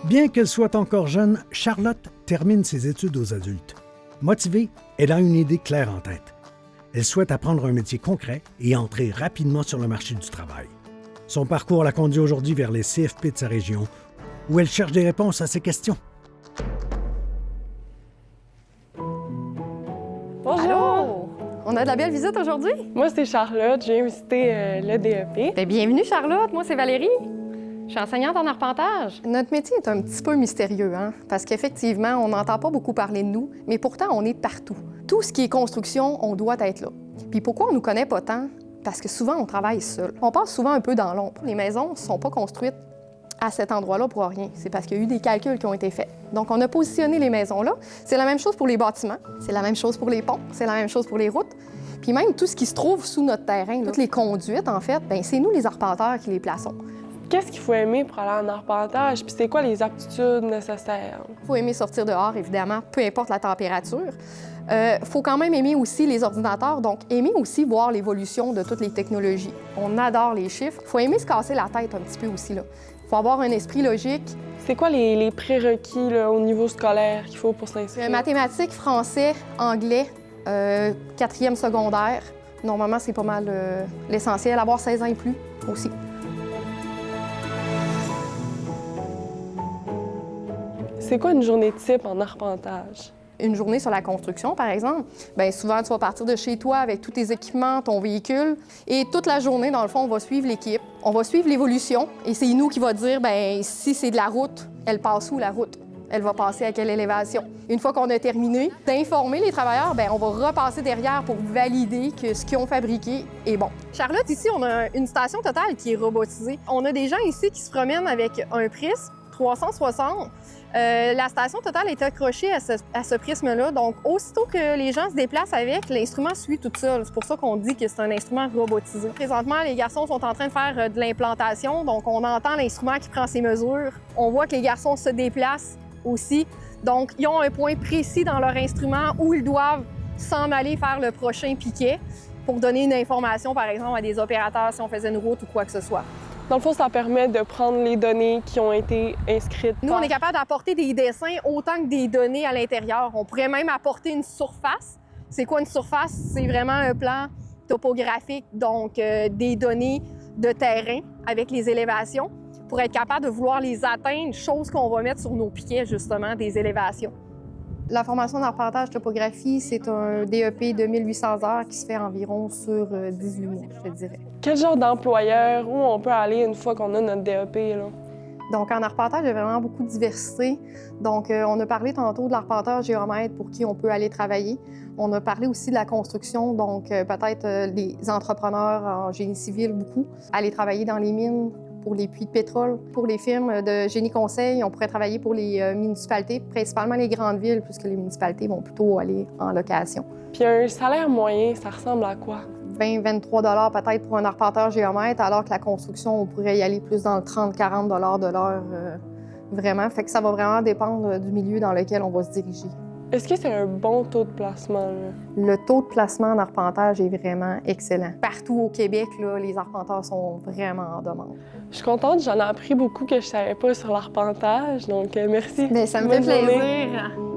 Bien qu'elle soit encore jeune, Charlotte termine ses études aux adultes. Motivée, elle a une idée claire en tête. Elle souhaite apprendre un métier concret et entrer rapidement sur le marché du travail. Son parcours la conduit aujourd'hui vers les CFP de sa région, où elle cherche des réponses à ses questions. Bonjour! Allô? On a de la belle visite aujourd'hui? Moi, c'est Charlotte. Je viens visiter le DEP. Bien, bienvenue, Charlotte. Moi, c'est Valérie. Je suis enseignante en arpentage. Notre métier est un petit peu mystérieux, hein? Parce qu'effectivement, on n'entend pas beaucoup parler de nous, mais pourtant, on est partout. Tout ce qui est construction, on doit être là. Puis pourquoi on nous connaît pas tant? Parce que souvent, on travaille seul. On passe souvent un peu dans l'ombre. Les maisons ne sont pas construites à cet endroit-là pour rien. C'est parce qu'il y a eu des calculs qui ont été faits. Donc, on a positionné les maisons là. C'est la même chose pour les bâtiments, c'est la même chose pour les ponts, c'est la même chose pour les routes. Puis même tout ce qui se trouve sous notre terrain, toutes les conduites, en fait, bien, c'est nous, les arpenteurs, qui les plaçons. Qu'est-ce qu'il faut aimer pour aller en arpentage? Puis c'est quoi les aptitudes nécessaires? Il faut aimer sortir dehors, évidemment, peu importe la température. Il faut quand même aimer aussi les ordinateurs, donc aimer aussi voir l'évolution de toutes les technologies. On adore les chiffres. Il faut aimer se casser la tête un petit peu aussi, là. Il faut avoir un esprit logique. C'est quoi les prérequis là, au niveau scolaire qu'il faut pour s'inscrire? Mathématiques, français, anglais, 4e secondaire. Normalement, c'est pas mal l'essentiel. Avoir 16 ans et plus aussi. C'est quoi une journée type en arpentage? Une journée sur la construction, par exemple, bien souvent, tu vas partir de chez toi avec tous tes équipements, ton véhicule, et toute la journée, dans le fond, on va suivre l'équipe, on va suivre l'évolution, et c'est nous qui va dire, bien, si c'est de la route, elle passe où, la route? Elle va passer à quelle élévation? Une fois qu'on a terminé d'informer les travailleurs, bien, on va repasser derrière pour valider que ce qu'ils ont fabriqué est bon. Charlotte, ici, on a une station totale qui est robotisée. On a des gens ici qui se promènent avec un prisme 360. La station totale est accrochée à ce prisme-là, donc aussitôt que les gens se déplacent avec, l'instrument suit tout seul. C'est pour ça qu'on dit que c'est un instrument robotisé. Présentement, les garçons sont en train de faire de l'implantation, donc on entend l'instrument qui prend ses mesures. On voit que les garçons se déplacent aussi, donc ils ont un point précis dans leur instrument où ils doivent s'en aller faire le prochain piquet pour donner une information, par exemple, à des opérateurs si on faisait une route ou quoi que ce soit. Dans le fond, ça permet de prendre les données qui ont été inscrites. Nous, on est capable d'apporter des dessins autant que des données à l'intérieur. On pourrait même apporter une surface. C'est quoi une surface? C'est vraiment un plan topographique, donc des données de terrain avec les élévations pour être capable de vouloir les atteindre, chose qu'on va mettre sur nos piquets, justement, des élévations. La formation d'arpentage topographie, c'est un DEP de 1800 heures qui se fait environ sur 18 mois, je te dirais. Quel genre d'employeur, où on peut aller une fois qu'on a notre DEP, là? Donc, en arpentage, il y a vraiment beaucoup de diversité. Donc, on a parlé tantôt de l'arpenteur géomètre pour qui on peut aller travailler. On a parlé aussi de la construction, donc peut-être les entrepreneurs en génie civil, beaucoup. Aller travailler dans les mines, pour les puits de pétrole. Pour les firmes de génie conseil, on pourrait travailler pour les municipalités, principalement les grandes villes, puisque les municipalités vont plutôt aller en location. Puis un salaire moyen, ça ressemble à quoi? 20-23 peut-être pour un arpenteur géomètre, alors que la construction, on pourrait y aller plus dans le 30-40 de l'heure, vraiment. Fait que ça va vraiment dépendre du milieu dans lequel on va se diriger. Est-ce que c'est un bon taux de placement, là? Le taux de placement en arpentage est vraiment excellent. Partout au Québec, là, les arpenteurs sont vraiment en demande. Je suis contente, j'en ai appris beaucoup que je savais pas sur l'arpentage, donc merci. Bien, ça me fait Bonne journée. plaisir.